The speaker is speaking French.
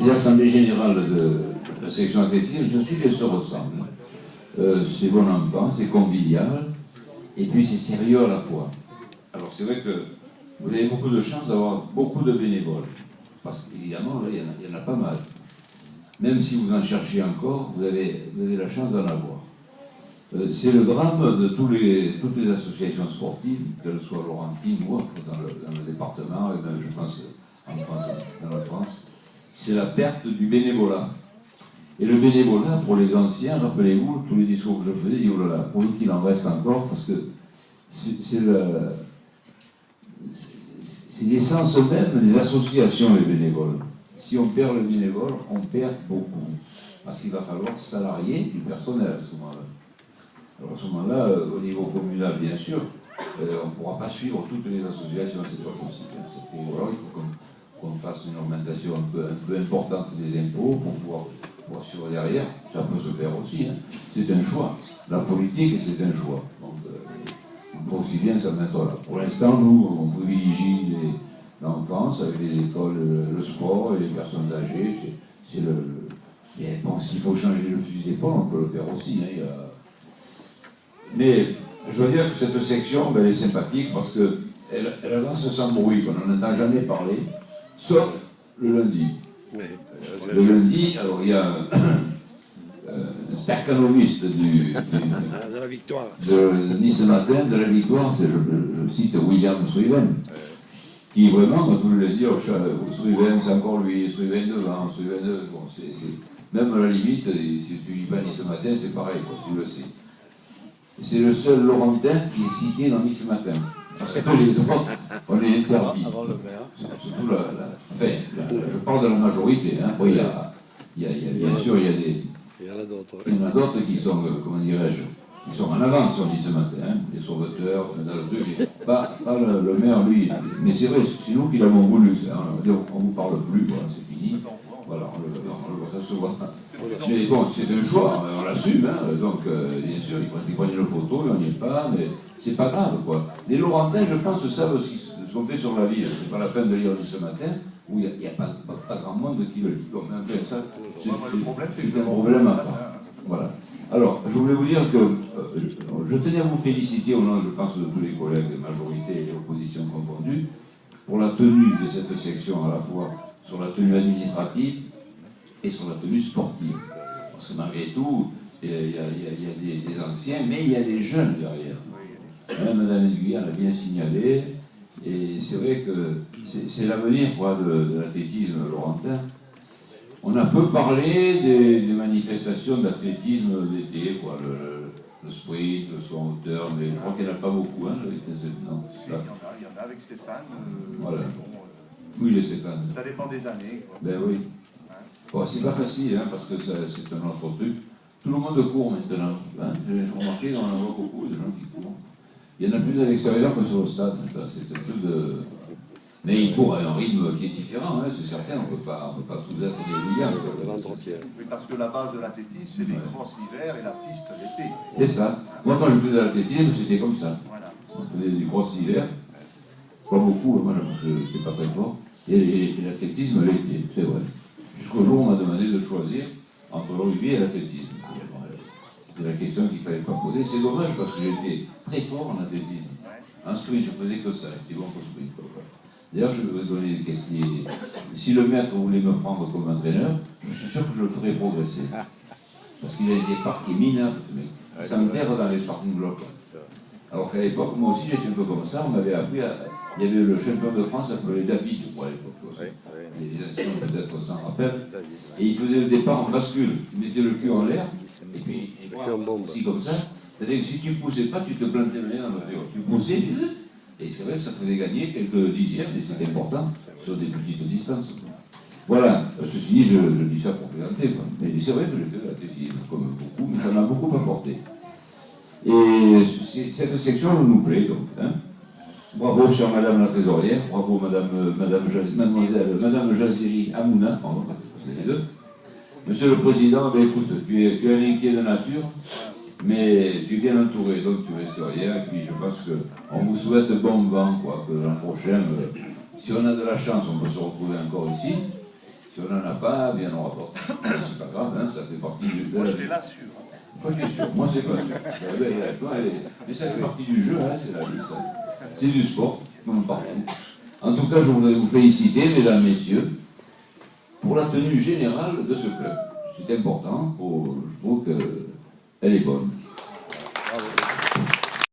l'Assemblée générale de la section athlétisme, je suis les se ressemble. C'est bon enfant, c'est convivial, et puis c'est sérieux à la fois. Alors c'est vrai que vous avez beaucoup de chance d'avoir beaucoup de bénévoles, parce qu'évidemment, là, il y en a pas mal. Même si vous en cherchez encore, vous avez la chance d'en avoir. C'est le drame de toutes les associations sportives, qu'elles soient laurentines ou autres, dans le département, et même je pense en France, dans la France, c'est la perte du bénévolat. Et le bénévolat, pour les anciens, rappelez-vous, tous les discours que je faisais, dit, oh là là, pour nous qu'il en reste encore, parce que c'est l'essence même des associations, les bénévoles. Si on perd le bénévole, on perd beaucoup. Parce qu'il va falloir salarier du personnel à ce moment-là. Alors à ce moment-là, au niveau communal, bien sûr, on ne pourra pas suivre toutes les associations, c'est pas possible. Alors il faut qu'on fasse une augmentation un peu importante des impôts pour pouvoir suivre derrière. Ça peut se faire aussi, hein. C'est un choix. La politique, c'est un choix. Donc, on peut aussi bien s'en mettre là. Pour l'instant, nous, on privilégie l'enfance avec les écoles, le sport et les personnes âgées. Mais bon, s'il faut changer le fusil d'épaule, on peut le faire aussi. Hein. Mais je veux dire que cette section, ben, elle est sympathique parce qu'elle avance sans bruit, qu'on n'en entend jamais parler, sauf le lundi. Oui. Le lundi, alors il y a un staccanoviste de la victoire. De Nice Matin, de la victoire, c'est je cite William Sriven, qui vraiment, tous les lundis, Sriven, c'est encore lui, Sriven devant, Sriven devant. Bon, même à la limite, si tu lis pas Nice Matin, c'est pareil, quoi, tu le sais. C'est le seul Laurentin qui est cité dans Nice Matin. Parce que les autres, on est interdit. Surtout je parle de la majorité. Hein. Oui, bien sûr, il y en a d'autres qui sont, comment dirais-je, qui sont en avance sur Nice Matin. Hein. Les sauveteurs, pas le maire, lui. Mais c'est vrai, c'est nous qui l'avons voulu. Hein. On ne vous parle plus, voilà, c'est fini. Voilà, ça se voit. Mais bon, c'est un choix, on l'assume, hein. Donc bien sûr, ils prennent une photo, on n'y est pas, mais c'est pas grave, quoi. Les Laurentins, je pense, savent ce qu'on fait sur la ville. C'est pas la peine de lire ce matin, où il n'y a pas grand monde qui le lit. Donc, enfin, ça, c'est un problème à part. Voilà. Alors, je voulais vous dire que je tenais à vous féliciter au nom, je pense, de tous les collègues, de majorité et opposition confondues, pour la tenue de cette section à la fois sur la tenue administrative et sur la tenue sportive. Parce que malgré tout, il y a des anciens, mais il y a des jeunes derrière. Madame Nguyen l'a bien signalé, et c'est vrai que c'est l'avenir de l'athlétisme laurentin. On a peu parlé des manifestations d'athlétisme d'été, quoi, le sprint, le saut en hauteur, mais je crois qu'il n'y en a pas beaucoup. Hein, non, il y en a avec Stéphane. Voilà. Oui, les Stéphane. Ça dépend des années. Quoi. Ben oui. Bon, c'est pas facile, hein, parce que c'est un autre truc. Tout le monde court maintenant. Hein. J'ai remarqué qu'on en voit beaucoup de gens qui courent. Il y en a plus à l'extérieur que sur le stade. C'est un peu de... Mais ils courent à un rythme qui est différent, hein, c'est certain. On ne peut pas tous être des Williams. Oui, parce que la base de l'athlétisme, c'est les crosses l'hiver et la piste l'été. C'est ça. Moi, quand je faisais l'athlétisme, c'était comme ça. Voilà. On faisait des crosses l'hiver. Pas beaucoup, moi, je n'étais pas très fort. Et l'athlétisme l'été, c'est vrai. Jusqu'au jour où on m'a demandé de choisir entre le rugby et l'athlétisme. C'était la question qu'il ne fallait pas poser. C'est dommage parce que j'étais très fort en athlétisme. En sprint, je faisais que ça. J'étais bon pour sprint. D'ailleurs, je vais vous donner des questions. Si le maître voulait me prendre comme entraîneur, je suis sûr que je le ferais progresser. Parce qu'il a des parcs minables, ce mec. Ça me terre dans les parking blocks. Alors qu'à l'époque, moi aussi, j'étais un peu comme ça. On m'avait appris à... Il y avait le champion de France appelé David, je crois, à l'époque. Les anciens, peut-être, s'en rappellent. Et il faisait le départ en bascule. Il mettait le cul en l'air, et puis, aussi comme ça. C'est-à-dire que si tu ne poussais pas, tu te plantais le nez dans la voiture. Tu poussais, et c'est vrai que ça faisait gagner quelques dixièmes, et c'était important, sur des petites distances. Voilà, ceci dit, je dis ça pour plaisanter, quoi. Mais c'est vrai que j'ai fait l'athlétisme, comme beaucoup, mais ça m'a beaucoup apporté. Et cette section nous plaît, donc. Hein. Bravo, chère Madame la Trésorière, bravo, Madame Jaziri Amouna, pardon, c'est les deux. Monsieur le Président, ben, écoute, tu es un inquiet de nature, mais tu es bien entouré, donc tu restes rien, et puis je pense qu'on vous souhaite bon vent, quoi, que l'an prochain, si on a de la chance, on peut se retrouver encore ici, si on n'en a pas, bien on rapporte. C'est pas grave, hein, ça fait partie du jeu. Moi, je l'ai là sûr. Moi, je suis sûr. Moi, c'est pas sûr. Mais ça fait partie du jeu, hein, c'est la vie, ça. C'est du sport, comme partout. En tout cas, je voudrais vous féliciter, mesdames, messieurs, pour la tenue générale de ce club. C'est important, je trouve qu'elle est bonne.